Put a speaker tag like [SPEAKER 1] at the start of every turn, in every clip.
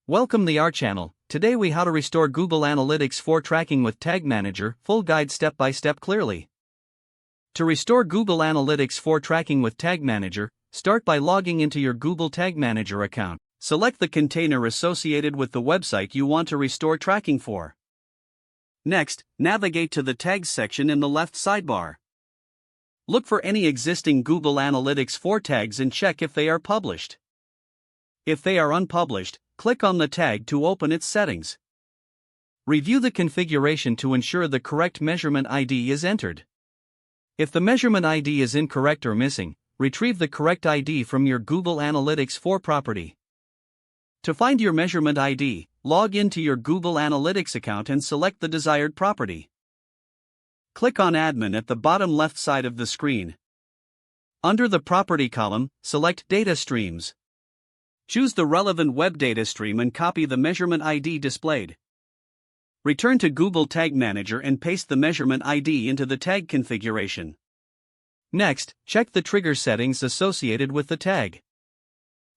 [SPEAKER 1] Welcome the our channel. Today we how to restore Google Analytics 4 tracking with Tag Manager, full guide step by step clearly. To restore Google Analytics 4 tracking with Tag Manager, start by logging into your Google Tag Manager account. Select the container associated with the website you want to restore tracking for. Next, navigate to the Tags section in the left sidebar. Look for any existing Google Analytics 4 tags and check if they are published. If they are unpublished, click on the tag to open its settings. Review the configuration to ensure the correct measurement ID is entered. If the measurement ID is incorrect or missing, retrieve the correct ID from your Google Analytics 4 property. To find your measurement ID, log into your Google Analytics account and select the desired property. Click on Admin at the bottom left side of the screen. Under the Property column, select Data Streams. Choose the relevant web data stream and copy the measurement ID displayed. Return to Google Tag Manager and paste the measurement ID into the tag configuration. Next, check the trigger settings associated with the tag.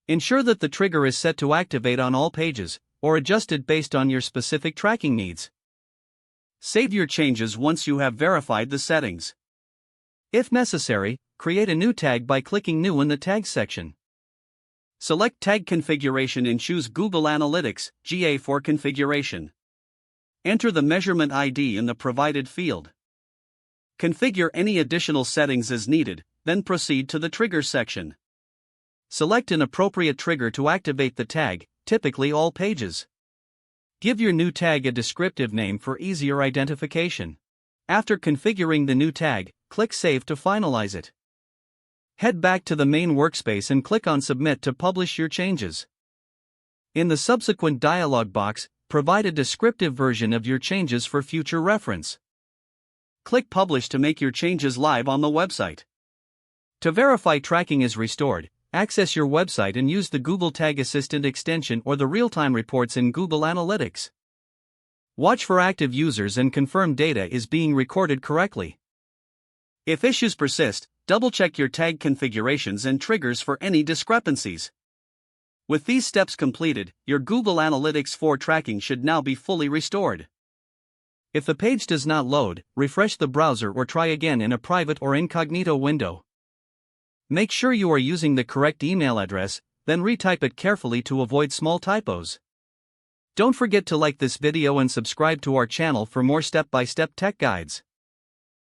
[SPEAKER 1] Ensure that the trigger is set to activate on all pages, or adjusted based on your specific tracking needs. Save your changes once you have verified the settings. If necessary, create a new tag by clicking New in the Tags section. Select Tag Configuration and choose Google Analytics GA4 configuration. Enter the measurement ID in the provided field. Configure any additional settings as needed, then proceed to the Trigger section. Select an appropriate trigger to activate the tag, typically all pages. Give your new tag a descriptive name for easier identification. After configuring the new tag, click Save to finalize it. Head back to the main workspace and click on Submit to publish your changes. In the subsequent dialog box, provide a descriptive version of your changes for future reference. Click Publish to make your changes live on the website. To verify tracking is restored, access your website and use the Google Tag Assistant extension or the real-time reports in Google Analytics. Watch for active users and confirm data is being recorded correctly. If issues persist, double-check your tag configurations and triggers for any discrepancies. With these steps completed, your Google Analytics 4 tracking should now be fully restored. If the page does not load, refresh the browser or try again in a private or incognito window. Make sure you are using the correct email address, then retype it carefully to avoid small typos. Don't forget to like this video and subscribe to our channel for more step-by-step tech guides.